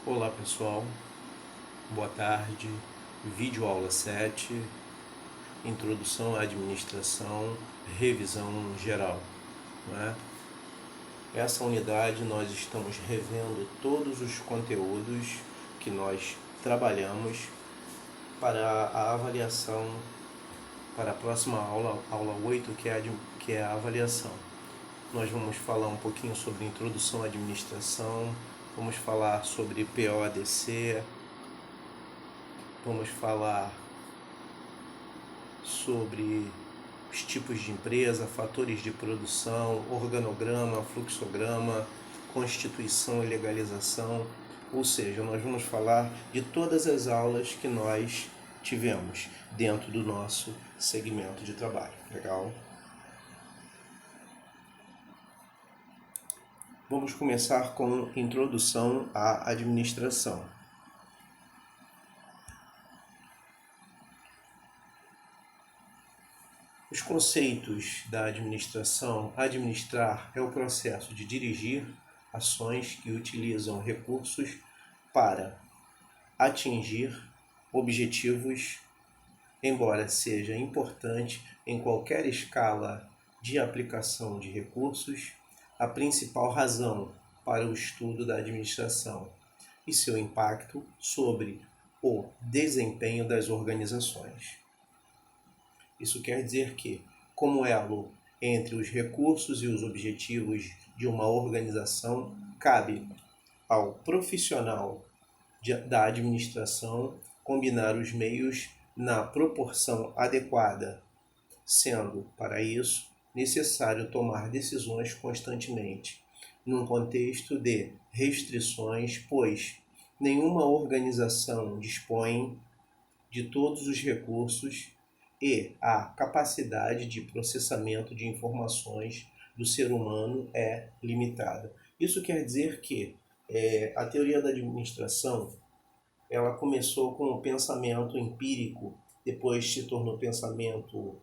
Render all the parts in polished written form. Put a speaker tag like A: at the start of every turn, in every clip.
A: Olá pessoal, boa tarde. Vídeo aula 7, introdução à administração, revisão geral. Não é? Essa unidade nós estamos revendo todos os conteúdos que nós trabalhamos para a avaliação, para a próxima aula, aula 8, que é a avaliação. Nós vamos falar um pouquinho sobre introdução à administração, vamos falar sobre POADC, vamos falar sobre os tipos de empresa, fatores de produção, organograma, fluxograma, constituição e legalização. Ou seja, nós vamos falar de todas as aulas que nós tivemos dentro do nosso segmento de trabalho. Legal? Vamos começar com introdução à administração. Os conceitos da administração: administrar é o processo de dirigir ações que utilizam recursos para atingir objetivos, embora seja importante em qualquer escala de aplicação de recursos, a principal razão para o estudo da administração e seu impacto sobre o desempenho das organizações. Isso quer dizer que, como elo entre os recursos e os objetivos de uma organização, cabe ao profissional da administração combinar os meios na proporção adequada, sendo, para isso, necessário tomar decisões constantemente, num contexto de restrições, pois nenhuma organização dispõe de todos os recursos e a capacidade de processamento de informações do ser humano é limitada. Isso quer dizer que a teoria da administração ela começou com o pensamento empírico, depois se tornou pensamento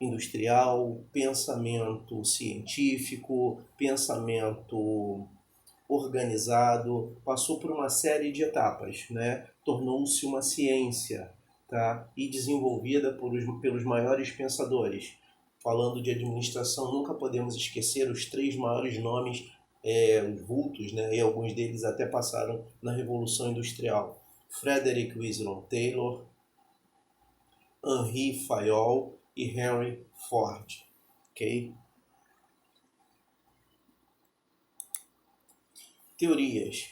A: industrial, pensamento científico, pensamento organizado, passou por uma série de etapas, né? Tornou-se uma ciência, tá? E desenvolvida pelos maiores pensadores. Falando de administração, nunca podemos esquecer os 3 maiores nomes, os vultos, né? E alguns deles até passaram na Revolução Industrial: Frederick Winslow Taylor, Henri Fayol e Henry Ford. Ok? Teorias.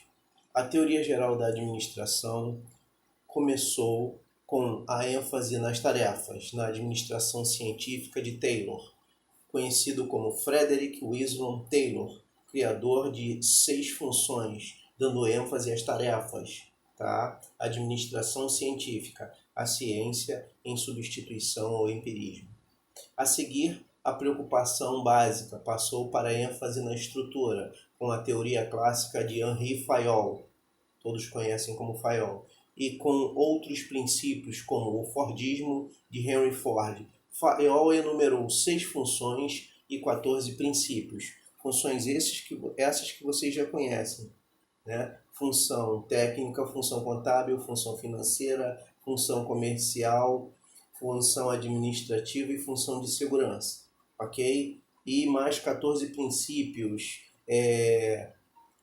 A: A teoria geral da administração começou com a ênfase nas tarefas na administração científica de Taylor, conhecido como Frederick Winslow Taylor, criador de 6 funções, dando ênfase às tarefas, tá? Administração científica, a ciência em substituição ao empirismo. A seguir, a preocupação básica passou para a ênfase na estrutura, com a teoria clássica de Henri Fayol, todos conhecem como Fayol, e com outros princípios como o Fordismo de Henry Ford. Fayol enumerou 6 funções e 14 princípios. Funções essas que vocês já conhecem, né? Função técnica, função contábil, função financeira, função comercial, função administrativa e função de segurança, ok? E mais 14 princípios,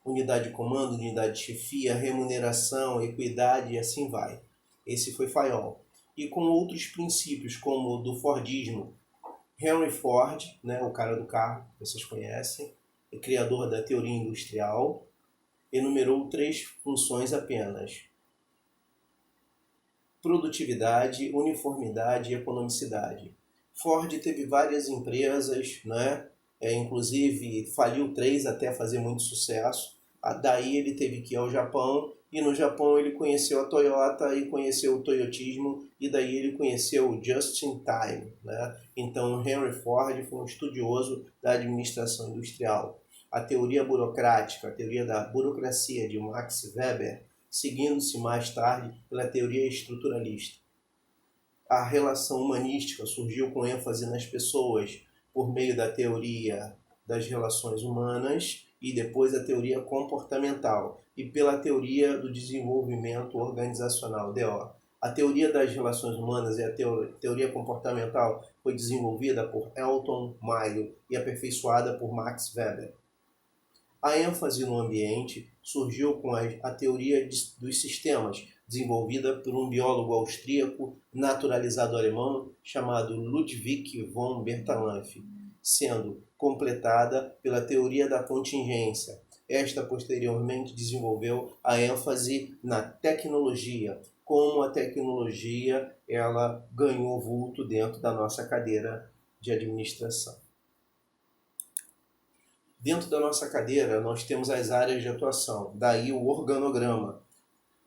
A: unidade de comando, unidade de chefia, remuneração, equidade e assim vai. Esse foi Fayol. E com outros princípios, como o do Fordismo, Henry Ford, né, o cara do carro, vocês conhecem, é criador da teoria industrial, enumerou 3 funções apenas: produtividade, uniformidade e economicidade. Ford teve várias empresas, né? Inclusive faliu 3 até fazer muito sucesso. Daí ele teve que ir ao Japão, e no Japão ele conheceu a Toyota e conheceu o toyotismo, e daí ele conheceu o just in time, né? Então Henry Ford foi um estudioso da administração industrial. A teoria burocrática, a teoria da burocracia de Max Weber, seguindo-se mais tarde pela teoria estruturalista. A relação humanística surgiu com ênfase nas pessoas por meio da teoria das relações humanas, e depois a teoria comportamental, e pela teoria do desenvolvimento organizacional, DO. A teoria das relações humanas e a teoria comportamental foi desenvolvida por Elton Mayo e aperfeiçoada por Max Weber. A ênfase no ambiente surgiu com a teoria dos sistemas, desenvolvida por um biólogo austríaco naturalizado alemão chamado Ludwig von Bertalanffy, sendo completada pela teoria da contingência. Esta posteriormente desenvolveu a ênfase na tecnologia, como a tecnologia ela ganhou vulto dentro da nossa cadeira de administração. Dentro da nossa cadeira, nós temos as áreas de atuação, daí o organograma.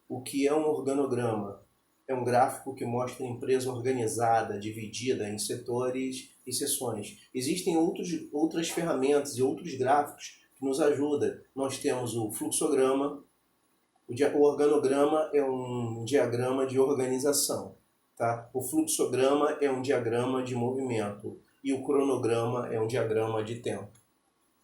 A: O que é um organograma? É um gráfico que mostra a empresa organizada, dividida em setores e seções. Existem outras ferramentas e outros gráficos que nos ajudam. Nós temos o fluxograma. O organograma é um diagrama de organização. Tá? O fluxograma é um diagrama de movimento. E o cronograma é um diagrama de tempo.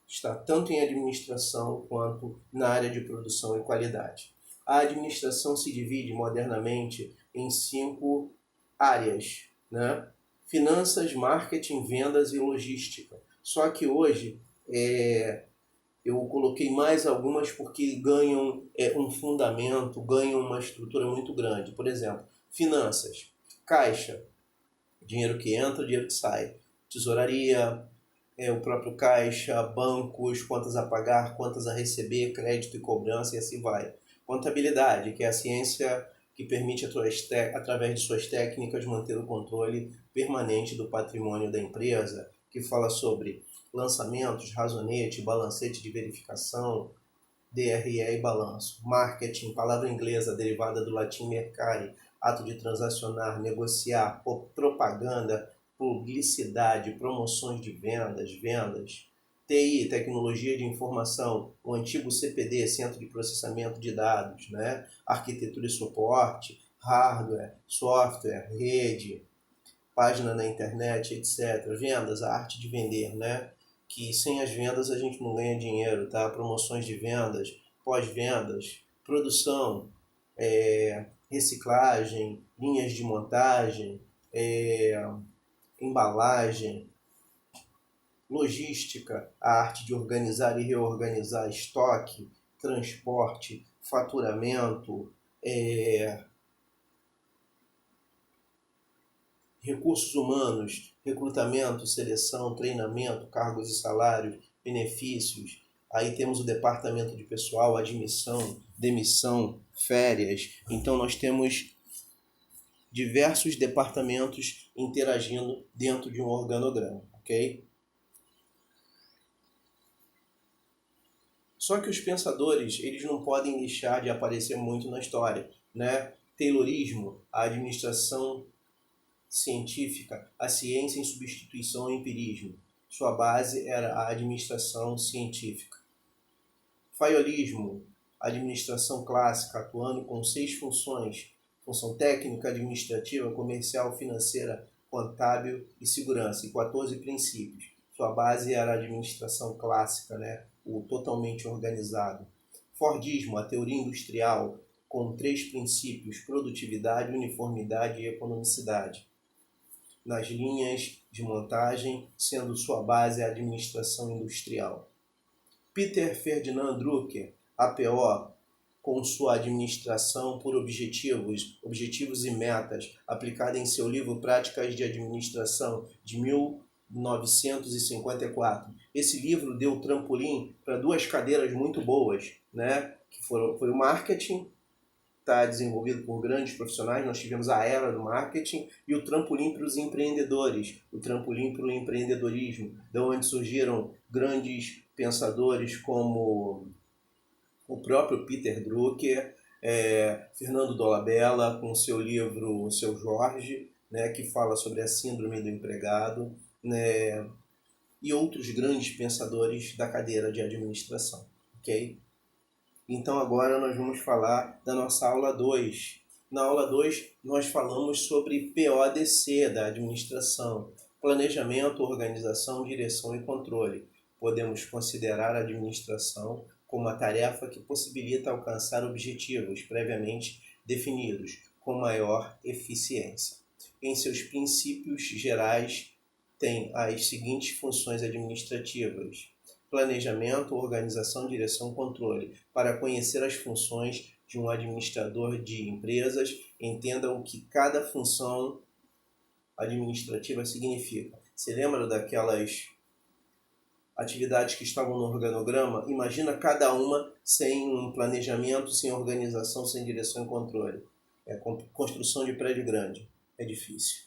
A: Está tanto em administração quanto na área de produção e qualidade. A administração se divide modernamente em 5 áreas, né? Finanças, marketing, vendas e logística. Só que hoje eu coloquei mais algumas porque ganham um fundamento, ganham uma estrutura muito grande. Por exemplo, finanças, caixa, dinheiro que entra, dinheiro que sai, tesouraria, o próprio caixa, bancos, contas a pagar, contas a receber, crédito e cobrança e assim vai. Contabilidade, que é a ciência que permite, através de suas técnicas, manter o controle permanente do patrimônio da empresa, que fala sobre lançamentos, razonete, balancete de verificação, DRE e balanço. Marketing, palavra inglesa derivada do latim mercare, ato de transacionar, negociar, propaganda, publicidade, promoções de vendas. TI, tecnologia de informação, o antigo CPD, Centro de Processamento de Dados, né? Arquitetura e suporte, hardware, software, rede, página na internet, etc. Vendas, a arte de vender, né? Que sem as vendas a gente não ganha dinheiro, tá? Promoções de vendas, pós-vendas, produção, reciclagem, linhas de montagem, embalagem, logística, a arte de organizar e reorganizar estoque, transporte, faturamento, recursos humanos, recrutamento, seleção, treinamento, cargos e salários, benefícios. Aí temos o departamento de pessoal, admissão, demissão, férias. Então nós temos diversos departamentos interagindo dentro de um organograma, ok? Só que os pensadores, eles não podem deixar de aparecer muito na história, né? Taylorismo, a administração científica, a ciência em substituição ao empirismo. Sua base era a administração científica. Fayolismo, administração clássica, atuando com 6 funções: função técnica, administrativa, comercial, financeira, contábil e segurança, e 14 princípios. Sua base era a administração clássica, né? O totalmente organizado. Fordismo, a teoria industrial, com 3 princípios: produtividade, uniformidade e economicidade. Nas linhas de montagem, sendo sua base a administração industrial. Peter Ferdinand Drucker, APO, com sua administração por objetivos e metas, aplicada em seu livro Práticas de Administração, de 1954. Esse livro deu trampolim para 2 cadeiras muito boas, né? Que foi o marketing, está desenvolvido por grandes profissionais. Nós tivemos a era do marketing e o trampolim para os empreendedores, o trampolim para o empreendedorismo, de onde surgiram grandes pensadores como o próprio Peter Drucker, Fernando Dolabella com seu livro O Seu Jorge, né, que fala sobre a síndrome do empregado, né, e outros grandes pensadores da cadeira de administração, ok? Então agora nós vamos falar da nossa aula 2. Na aula 2 nós falamos sobre PODC da administração: planejamento, organização, direção e controle. podemos considerar a administração como uma tarefa que possibilita alcançar objetivos previamente definidos com maior eficiência. Em seus princípios gerais, tem as seguintes funções administrativas: planejamento, organização, direção, controle. Para conhecer as funções de um administrador de empresas, entenda o que cada função administrativa significa. Se lembra daquelas atividades que estavam no organograma? Imagina cada uma sem um planejamento, sem organização, sem direção e controle. É construção de prédio grande. É difícil.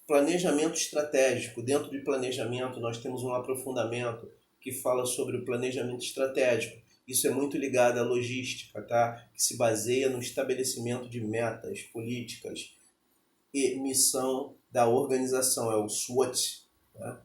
A: Planejamento estratégico. Dentro de planejamento nós temos um aprofundamento que fala sobre o planejamento estratégico. Isso é muito ligado à logística, tá? Que se baseia no estabelecimento de metas, políticas e missão da organização. É o SWOT. Tá?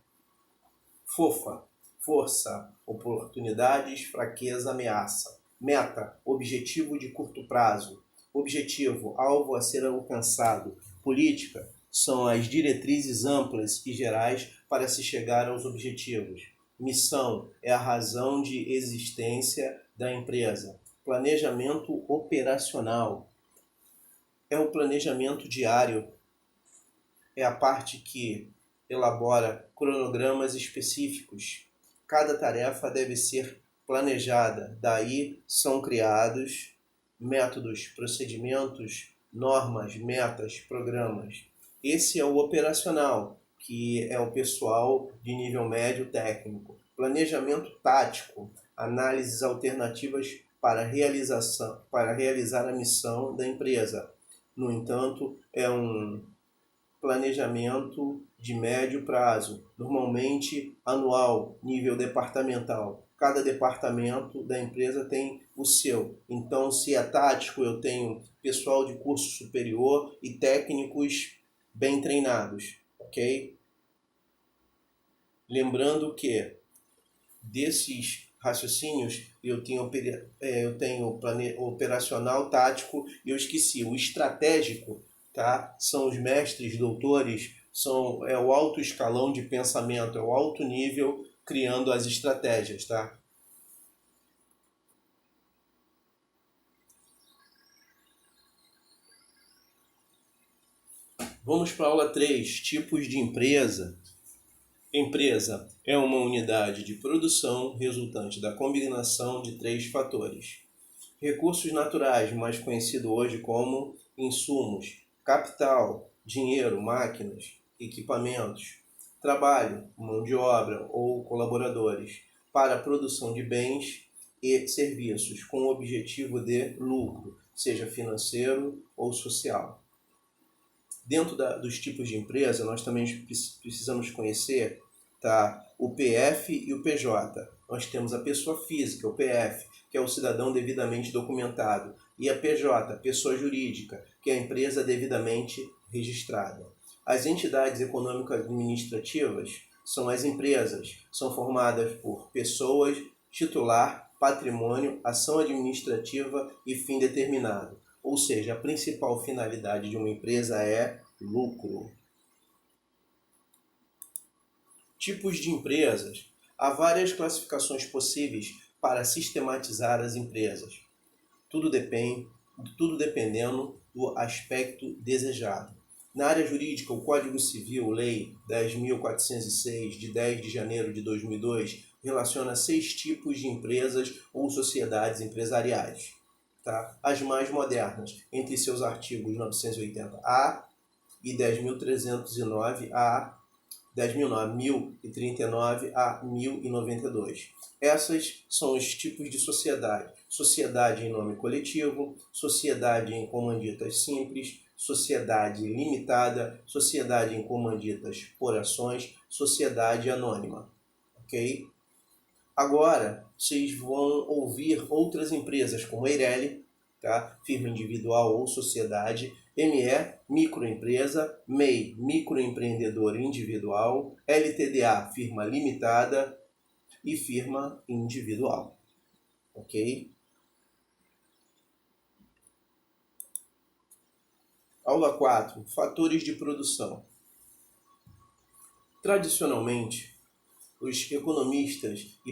A: FOFA. Força, oportunidades, fraqueza, ameaça. Meta, objetivo de curto prazo. Objetivo, alvo a ser alcançado. Política, são as diretrizes amplas e gerais para se chegar aos objetivos. Missão é a razão de existência da empresa. Planejamento operacional é o planejamento diário. É a parte que elabora cronogramas específicos. Cada tarefa deve ser planejada. Daí são criados métodos, procedimentos, normas, metas, programas. Esse é o operacional, que é o pessoal de nível médio técnico. Planejamento tático, análises alternativas para realizar a missão da empresa. No entanto, é um planejamento de médio prazo, normalmente anual, nível departamental. Cada departamento da empresa tem o seu. Então, se é tático, eu tenho pessoal de curso superior e técnicos bem treinados, ok? Lembrando que desses raciocínios eu tenho operacional, tático e eu esqueci o estratégico, tá? São os mestres, doutores, é o alto escalão de pensamento, é o alto nível criando as estratégias, tá? Vamos para a aula 3, tipos de empresa. Empresa é uma unidade de produção resultante da combinação de 3 fatores. Recursos naturais, mais conhecido hoje como insumos, capital, dinheiro, máquinas, equipamentos, trabalho, mão de obra ou colaboradores, para a produção de bens e serviços com o objetivo de lucro, seja financeiro ou social. Dentro dos tipos de empresa, nós também precisamos conhecer, tá, o PF e o PJ. Nós temos a pessoa física, o PF, que é o cidadão devidamente documentado, e a PJ, pessoa jurídica, que é a empresa devidamente registrada. As entidades econômicas administrativas são as empresas, são formadas por pessoas, titular, patrimônio, ação administrativa e fim determinado. Ou seja, a principal finalidade de uma empresa é lucro. Tipos de empresas. Há várias classificações possíveis para sistematizar as empresas. Tudo dependendo do aspecto desejado. Na área jurídica, o Código Civil, Lei 10.406, de 10 de janeiro de 2002, relaciona 6 tipos de empresas ou sociedades empresariais. Tá? As mais modernas, entre seus artigos 980-A e 10.309-A, 10.039 a 1.092. Essas são os tipos de sociedade. Sociedade em nome coletivo, sociedade em comanditas simples, sociedade limitada, sociedade em comanditas por ações, sociedade anônima. Ok? Agora, vocês vão ouvir outras empresas como Eireli, tá? Firma individual ou sociedade, ME, microempresa, MEI, microempreendedor individual, LTDA, firma limitada e firma individual. Ok? Aula 4. Fatores de produção. Tradicionalmente, os economistas e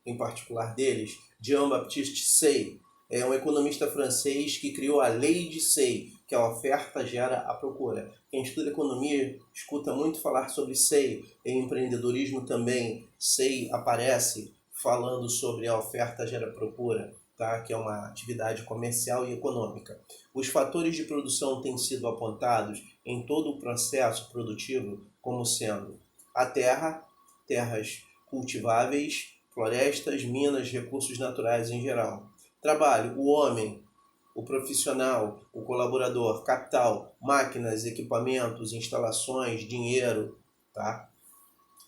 A: em particular deles, Jean-Baptiste Say, é um economista francês que criou a lei de Say, que a oferta gera a procura. Quem estuda economia escuta muito falar sobre Say, em empreendedorismo também. Say aparece falando sobre a oferta gera procura, tá? Que é uma atividade comercial e econômica. Os fatores de produção têm sido apontados em todo o processo produtivo como sendo a terra, terras cultiváveis, florestas, minas, recursos naturais em geral. Trabalho, o homem, o profissional, o colaborador, capital, máquinas, equipamentos, instalações, dinheiro, tá?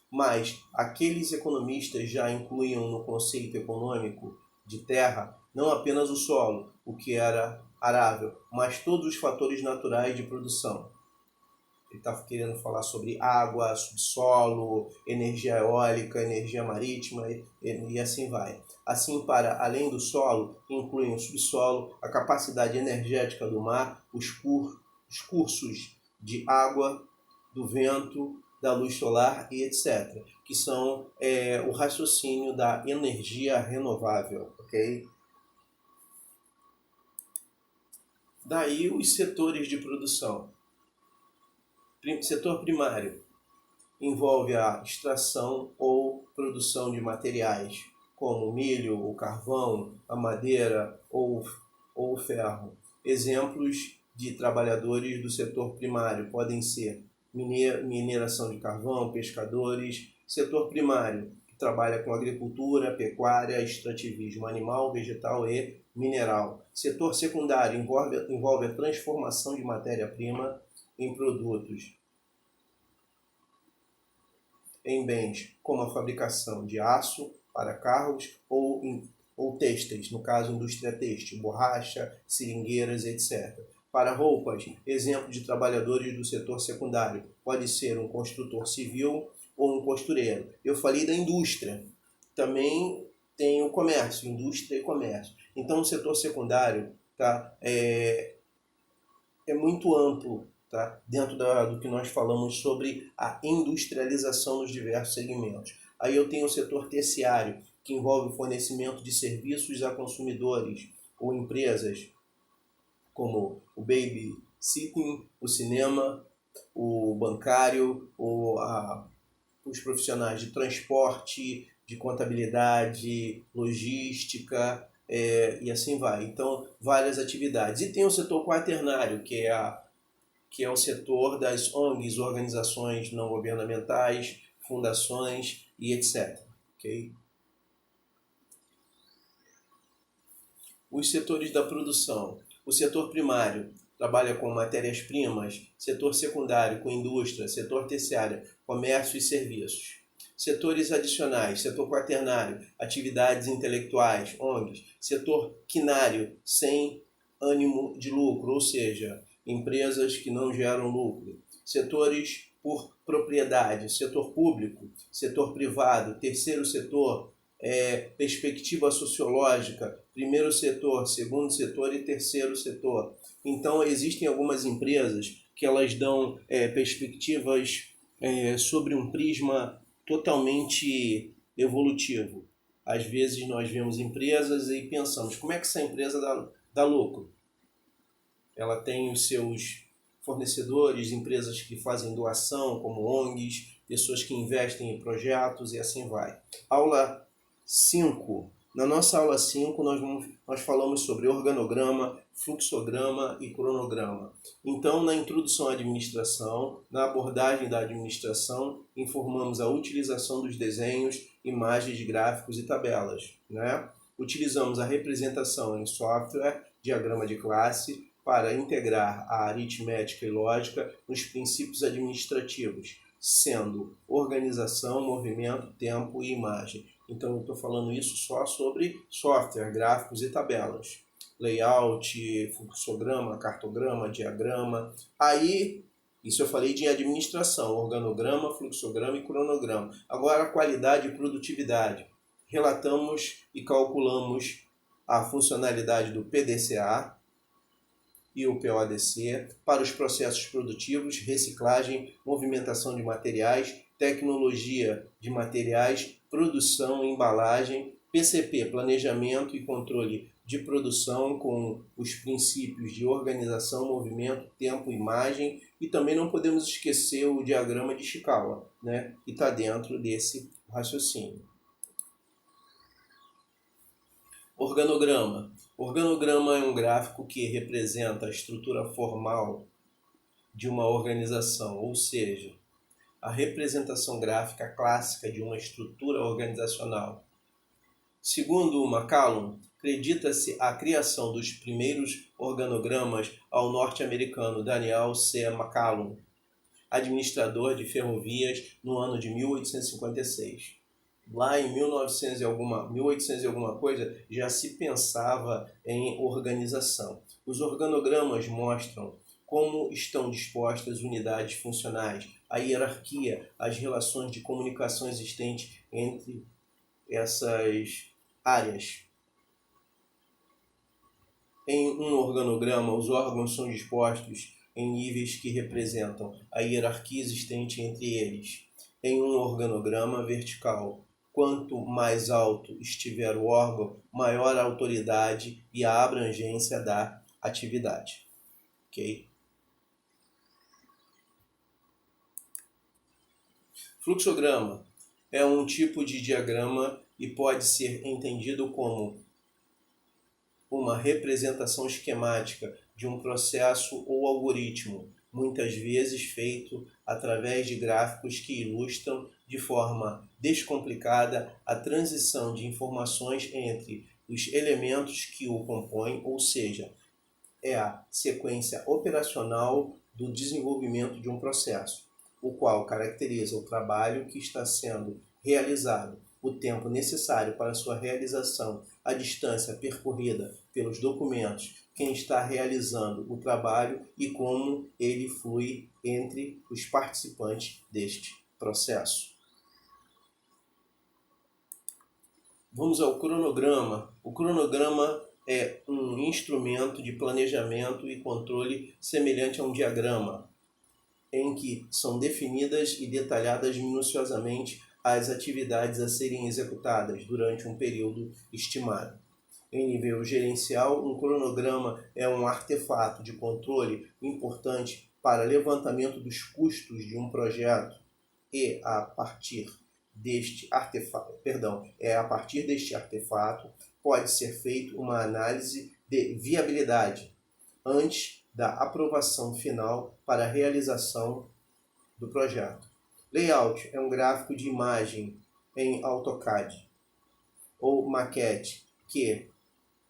A: Mas aqueles economistas já incluíam no conceito econômico de terra não apenas o solo, o que era arável, mas todos os fatores naturais de produção. Ele está querendo falar sobre água, subsolo, energia eólica, energia marítima e assim vai. Assim, para além do solo, incluem o subsolo, a capacidade energética do mar, os cursos de água, do vento, da luz solar e etc., que são o raciocínio da energia renovável, ok? Daí os setores de produção. Setor primário envolve a extração ou produção de materiais, como o milho, o carvão, a madeira ou o ferro. Exemplos de trabalhadores do setor primário podem ser mineração de carvão, pescadores. Setor primário, que trabalha com agricultura, pecuária, extrativismo animal, vegetal e mineral. Setor secundário envolve a transformação de matéria-prima em produtos, em bens como a fabricação de aço para carros ou têxteis, no caso indústria têxtil, borracha, seringueiras, etc. Para roupas, exemplo de trabalhadores do setor secundário, pode ser um construtor civil ou um costureiro. Eu falei da indústria, também tem o comércio, indústria e comércio. Então o setor secundário é muito amplo, tá? Dentro do que nós falamos sobre a industrialização nos diversos segmentos. Aí eu tenho o setor terciário, que envolve o fornecimento de serviços a consumidores ou empresas, como o babysitting, o cinema, o bancário, os profissionais de transporte, de contabilidade, logística, e assim vai. Então, várias atividades. E tem o setor quaternário, que é o setor das ONGs, organizações não governamentais, fundações e etc. Okay? Os setores da produção. O setor primário trabalha com matérias-primas, setor secundário com indústria, setor terciário, comércio e serviços. Setores adicionais, setor quaternário, atividades intelectuais, ONGs, setor quinário, sem ânimo de lucro, ou seja, empresas que não geram lucro. Setores por propriedade, setor público, setor privado, terceiro setor, perspectiva sociológica, primeiro setor, segundo setor e terceiro setor. Então, existem algumas empresas que elas dão perspectivas sobre um prisma totalmente evolutivo. Às vezes nós vemos empresas e pensamos, como é que essa empresa dá lucro? Ela tem os seus fornecedores, empresas que fazem doação, como ONGs, pessoas que investem em projetos e assim vai. Aula 5. Na nossa aula 5 nós falamos sobre organograma, fluxograma e cronograma. Então, na introdução à administração, na abordagem da administração, informamos a utilização dos desenhos, imagens, gráficos e tabelas, né? Utilizamos a representação em software, diagrama de classe, para integrar a aritmética e lógica nos princípios administrativos, sendo organização, movimento, tempo e imagem. Então eu estou falando isso só sobre software, gráficos e tabelas. Layout, fluxograma, cartograma, diagrama. Aí, isso eu falei de administração, organograma, fluxograma e cronograma. Agora, qualidade e produtividade. Relatamos e calculamos a funcionalidade do PDCA e o PODC para os processos produtivos, reciclagem, movimentação de materiais tecnologia de materiais, produção e embalagem, PCP, planejamento e controle de produção com os princípios de organização, movimento, tempo, imagem, e também não podemos esquecer o diagrama de Ishikawa, né, que está dentro desse raciocínio. Organograma. Organograma é um gráfico que representa a estrutura formal de uma organização, ou seja, a representação gráfica clássica de uma estrutura organizacional. Segundo McCallum, acredita-se a criação dos primeiros organogramas ao norte-americano Daniel C. McCallum, administrador de ferrovias, no ano de 1856. Lá em 1800 e alguma coisa, já se pensava em organização. Os organogramas mostram como estão dispostas as unidades funcionais, a hierarquia, as relações de comunicação existentes entre essas áreas. Em um organograma, os órgãos são dispostos em níveis que representam a hierarquia existente entre eles. Em um organograma vertical, quanto mais alto estiver o órgão, maior a autoridade e a abrangência da atividade. Ok? Fluxograma é um tipo de diagrama e pode ser entendido como uma representação esquemática de um processo ou algoritmo, muitas vezes feito através de gráficos que ilustram de forma descomplicada a transição de informações entre os elementos que o compõem, ou seja, é a sequência operacional do desenvolvimento de um processo, o qual caracteriza o trabalho que está sendo realizado, o tempo necessário para sua realização, a distância percorrida pelos documentos, quem está realizando o trabalho e como ele flui entre os participantes deste processo. Vamos ao cronograma. O cronograma é um instrumento de planejamento e controle semelhante a um diagrama, em que são definidas e detalhadas minuciosamente as atividades a serem executadas durante um período estimado. Em nível gerencial, um cronograma é um artefato de controle importante para levantamento dos custos de um projeto e a partir deste artefato pode ser feita uma análise de viabilidade antes da aprovação final para a realização do projeto. Layout é um gráfico de imagem em AutoCAD ou maquete que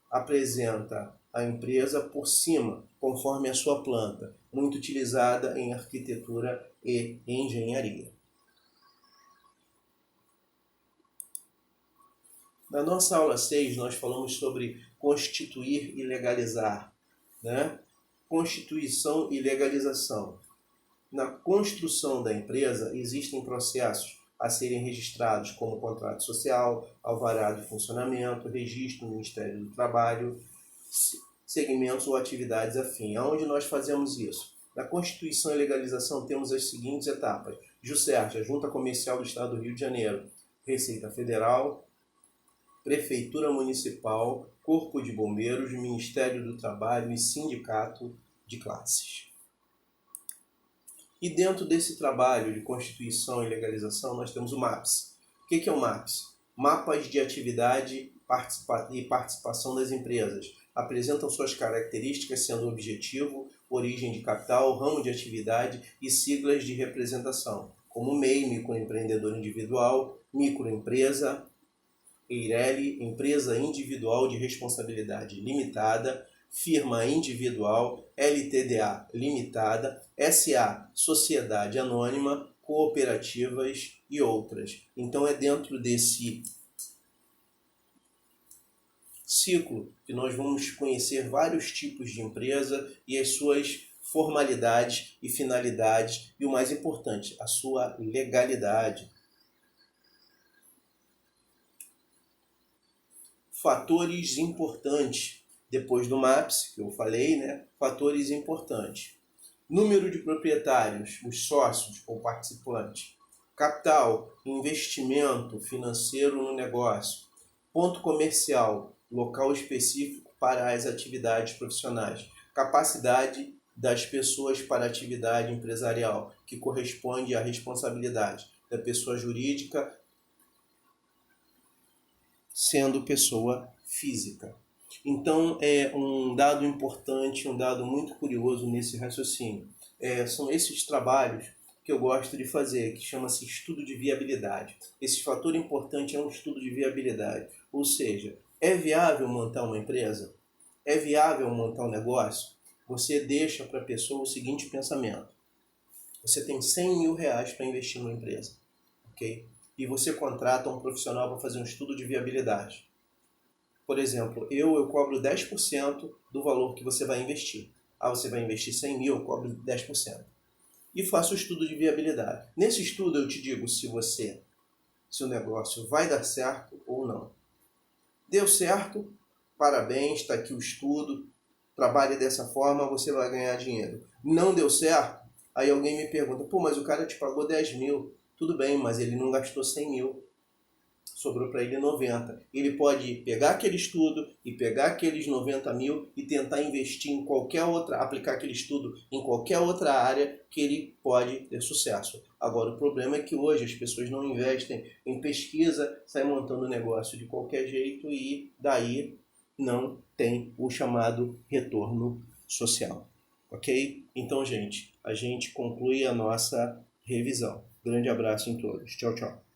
A: apresenta a empresa por cima, conforme a sua planta, muito utilizada em arquitetura e engenharia. Na nossa aula 6, nós falamos sobre constituir e legalizar, né? Constituição e legalização. Na construção da empresa, existem processos a serem registrados, como contrato social, alvará de funcionamento, registro no Ministério do Trabalho, segmentos ou atividades afins. Aonde nós fazemos isso? Na constituição e legalização temos as seguintes etapas. JUSERJ, a Junta Comercial do Estado do Rio de Janeiro, Receita Federal, Prefeitura Municipal, Corpo de Bombeiros, Ministério do Trabalho e Sindicato de Classes. E dentro desse trabalho de constituição e legalização, nós temos o MAPS. O que é o MAPS? Mapas de atividade e participação das empresas. Apresentam suas características, sendo objetivo, origem de capital, ramo de atividade e siglas de representação, como MEI, microempreendedor individual, microempresa, EIRELI, empresa individual de responsabilidade limitada, firma individual, LTDA limitada, SA, sociedade anônima, cooperativas e outras. Então é dentro desse ciclo que nós vamos conhecer vários tipos de empresa e as suas formalidades e finalidades e o mais importante, a sua legalidade. Fatores importantes. Depois do MAPS, que eu falei, né? Fatores importantes. Número de proprietários, os sócios ou participantes. Capital, investimento financeiro no negócio. Ponto comercial, local específico para as atividades profissionais. Capacidade das pessoas para a atividade empresarial, que corresponde à responsabilidade da pessoa jurídica sendo pessoa física. Então, é um dado importante, um dado muito curioso nesse raciocínio. São esses trabalhos que eu gosto de fazer, que chama-se estudo de viabilidade. Esse fator importante é um estudo de viabilidade, ou seja, é viável montar uma empresa? É viável montar um negócio? Você deixa para a pessoa o seguinte pensamento: você tem 100 mil reais para investir numa empresa, ok? E você contrata um profissional para fazer um estudo de viabilidade. Por exemplo, eu cobro 10% do valor que você vai investir. Você vai investir 100 mil, eu cobro 10%. E faço o estudo de viabilidade. Nesse estudo eu te digo se o negócio vai dar certo ou não. Deu certo? Parabéns, está aqui o estudo. Trabalhe dessa forma, você vai ganhar dinheiro. Não deu certo? Aí alguém me pergunta, mas o cara te pagou 10 mil. Tudo bem, mas ele não gastou 100 mil. Sobrou para ele 90. Ele pode pegar aquele estudo e pegar aqueles 90 mil e tentar investir em qualquer outra, aplicar aquele estudo em qualquer outra área que ele pode ter sucesso. Agora, o problema é que hoje as pessoas não investem em pesquisa, saem montando negócio de qualquer jeito e daí não tem o chamado retorno social. Ok? Então, gente, a gente conclui a nossa revisão. Grande abraço em todos. Tchau, tchau.